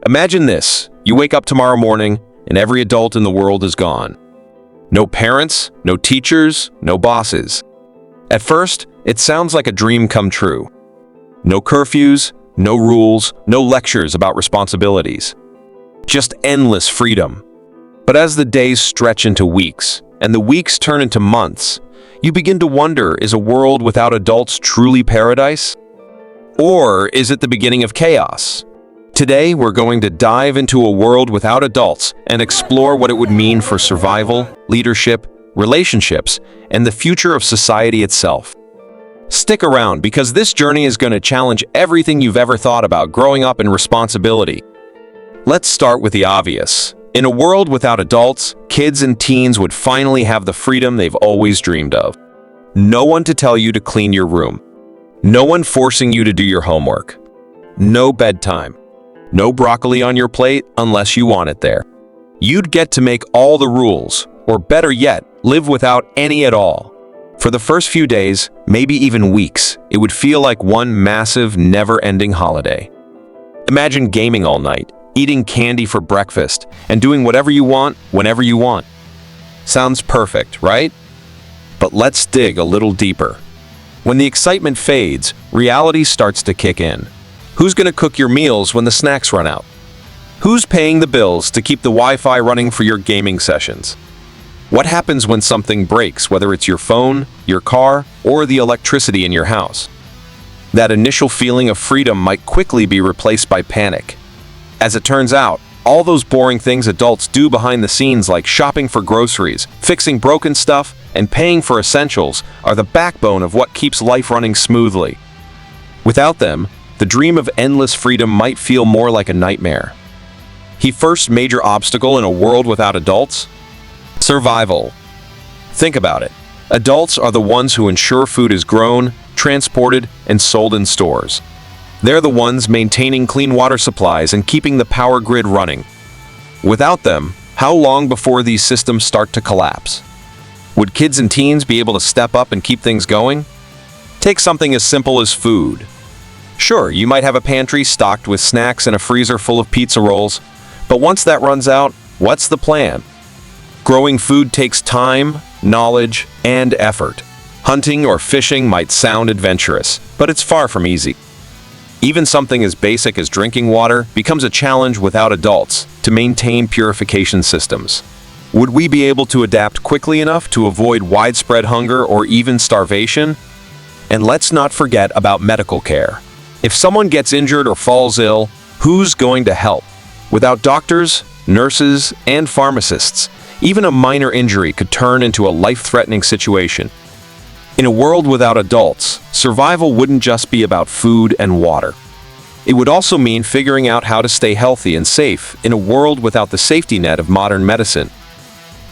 Imagine this. You wake up tomorrow morning, and every adult in the world is gone. No parents, no teachers, no bosses. At first, it sounds like a dream come true. No curfews, no rules, no lectures about responsibilities. Just endless freedom. But as the days stretch into weeks, and the weeks turn into months, you begin to wonder, is a world without adults truly paradise? Or is it the beginning of chaos? Today, we're going to dive into a world without adults and explore what it would mean for survival, leadership, relationships, and the future of society itself. Stick around because this journey is going to challenge everything you've ever thought about growing up in responsibility. Let's start with the obvious. In a world without adults, kids and teens would finally have the freedom they've always dreamed of. No one to tell you to clean your room. No one forcing you to do your homework. No bedtime. No broccoli on your plate unless you want it there. You'd get to make all the rules, or better yet, live without any at all. For the first few days, maybe even weeks, it would feel like one massive, never-ending holiday. Imagine gaming all night, eating candy for breakfast, and doing whatever you want, whenever you want. Sounds perfect, right? But let's dig a little deeper. When the excitement fades, reality starts to kick in. Who's going to cook your meals when the snacks run out? Who's paying the bills to keep the Wi-Fi running for your gaming sessions? What happens when something breaks, whether it's your phone, your car, or the electricity in your house? That initial feeling of freedom might quickly be replaced by panic. As it turns out, all those boring things adults do behind the scenes, like shopping for groceries, fixing broken stuff, and paying for essentials, are the backbone of what keeps life running smoothly. Without them, the dream of endless freedom might feel more like a nightmare. The first major obstacle in a world without adults? Survival. Think about it. Adults are the ones who ensure food is grown, transported, and sold in stores. They're the ones maintaining clean water supplies and keeping the power grid running. Without them, how long before these systems start to collapse? Would kids and teens be able to step up and keep things going? Take something as simple as food. Sure, you might have a pantry stocked with snacks and a freezer full of pizza rolls, but once that runs out, what's the plan? Growing food takes time, knowledge, and effort. Hunting or fishing might sound adventurous, but it's far from easy. Even something as basic as drinking water becomes a challenge without adults to maintain purification systems. Would we be able to adapt quickly enough to avoid widespread hunger or even starvation? And let's not forget about medical care. If someone gets injured or falls ill, who's going to help? Without doctors, nurses, and pharmacists, even a minor injury could turn into a life-threatening situation. In a world without adults, survival wouldn't just be about food and water. It would also mean figuring out how to stay healthy and safe in a world without the safety net of modern medicine.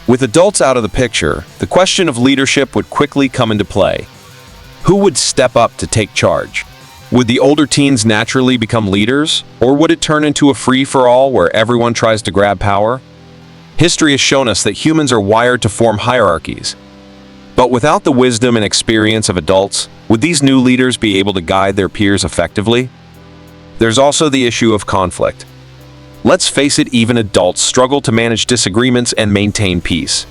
With adults out of the picture, the question of leadership would quickly come into play. Who would step up to take charge? Would the older teens naturally become leaders, or would it turn into a free-for-all where everyone tries to grab power? History has shown us that humans are wired to form hierarchies. But without the wisdom and experience of adults, would these new leaders be able to guide their peers effectively? There's also the issue of conflict. Let's face it, even adults struggle to manage disagreements and maintain peace.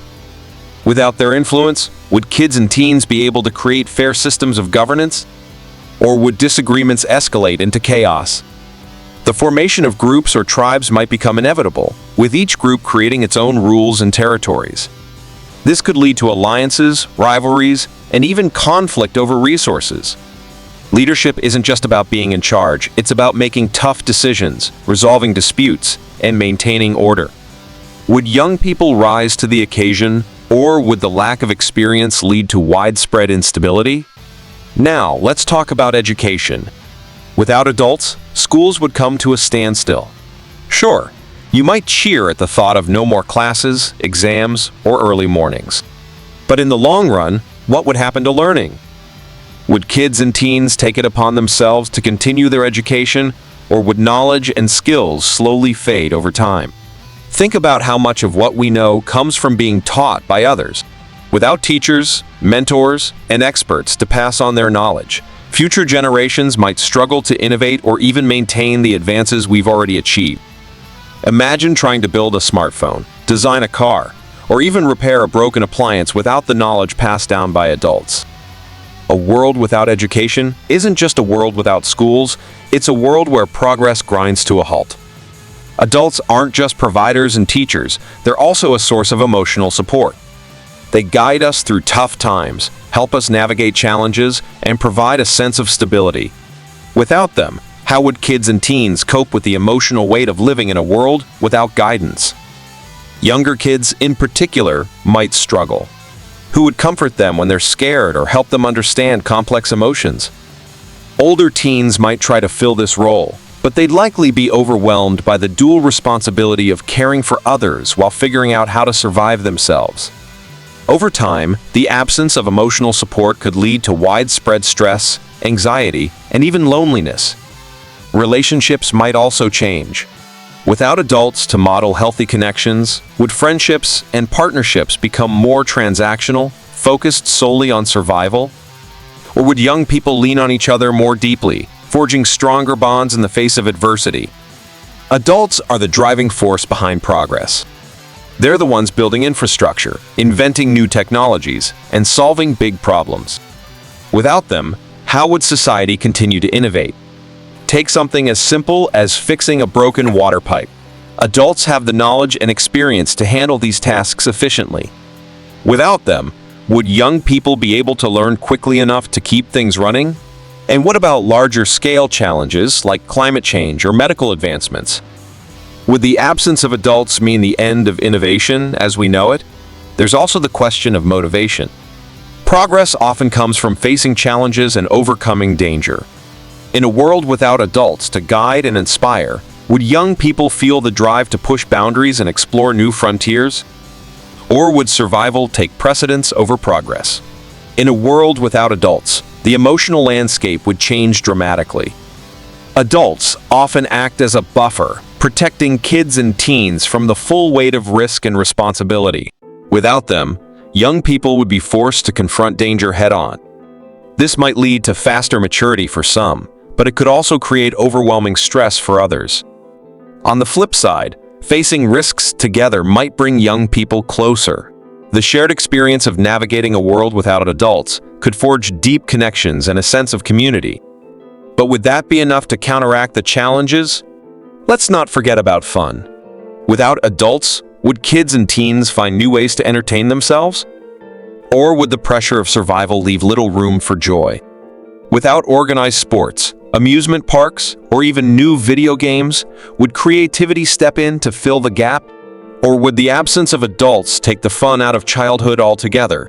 Without their influence, would kids and teens be able to create fair systems of governance? Or would disagreements escalate into chaos? The formation of groups or tribes might become inevitable, with each group creating its own rules and territories. This could lead to alliances, rivalries, and even conflict over resources. Leadership isn't just about being in charge, it's about making tough decisions, resolving disputes, and maintaining order. Would young people rise to the occasion, or would the lack of experience lead to widespread instability? Now, let's talk about education. Without adults, schools would come to a standstill. Sure, you might cheer at the thought of no more classes, exams, or early mornings. But in the long run, what would happen to learning? Would kids and teens take it upon themselves to continue their education, or would knowledge and skills slowly fade over time? Think about how much of what we know comes from being taught by others. Without teachers, mentors, and experts to pass on their knowledge, future generations might struggle to innovate or even maintain the advances we've already achieved. Imagine trying to build a smartphone, design a car, or even repair a broken appliance without the knowledge passed down by adults. A world without education isn't just a world without schools, it's a world where progress grinds to a halt. Adults aren't just providers and teachers, they're also a source of emotional support. They guide us through tough times, help us navigate challenges, and provide a sense of stability. Without them, how would kids and teens cope with the emotional weight of living in a world without guidance? Younger kids, in particular, might struggle. Who would comfort them when they're scared or help them understand complex emotions? Older teens might try to fill this role, but they'd likely be overwhelmed by the dual responsibility of caring for others while figuring out how to survive themselves. Over time, the absence of emotional support could lead to widespread stress, anxiety, and even loneliness. Relationships might also change. Without adults to model healthy connections, would friendships and partnerships become more transactional, focused solely on survival? Or would young people lean on each other more deeply, forging stronger bonds in the face of adversity? Adults are the driving force behind progress. They're the ones building infrastructure, inventing new technologies, and solving big problems. Without them, how would society continue to innovate? Take something as simple as fixing a broken water pipe. Adults have the knowledge and experience to handle these tasks efficiently. Without them, would young people be able to learn quickly enough to keep things running? And what about larger-scale challenges like climate change or medical advancements? Would the absence of adults mean the end of innovation as we know it? There's also the question of motivation. Progress often comes from facing challenges and overcoming danger. In a world without adults to guide and inspire, would young people feel the drive to push boundaries and explore new frontiers? Or would survival take precedence over progress? In a world without adults, the emotional landscape would change dramatically. Adults often act as a buffer, protecting kids and teens from the full weight of risk and responsibility. Without them, young people would be forced to confront danger head-on. This might lead to faster maturity for some, but it could also create overwhelming stress for others. On the flip side, facing risks together might bring young people closer. The shared experience of navigating a world without adults could forge deep connections and a sense of community. But would that be enough to counteract the challenges? Let's not forget about fun. Without adults, would kids and teens find new ways to entertain themselves? Or would the pressure of survival leave little room for joy? Without organized sports, amusement parks, or even new video games, would creativity step in to fill the gap? Or would the absence of adults take the fun out of childhood altogether?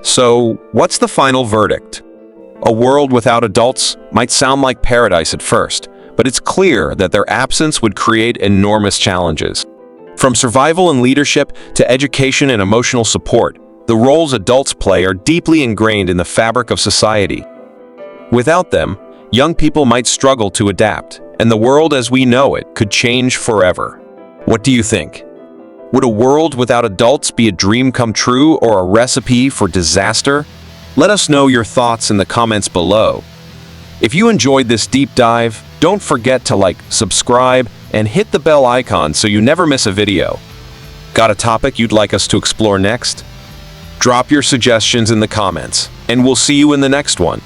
So, what's the final verdict? A world without adults might sound like paradise at first, but it's clear that their absence would create enormous challenges. From survival and leadership to education and emotional support, the roles adults play are deeply ingrained in the fabric of society. Without them, young people might struggle to adapt, and the world as we know it could change forever. What do you think? Would a world without adults be a dream come true or a recipe for disaster? Let us know your thoughts in the comments below. If you enjoyed this deep dive, don't forget to like, subscribe, and hit the bell icon so you never miss a video. Got a topic you'd like us to explore next? Drop your suggestions in the comments, and we'll see you in the next one.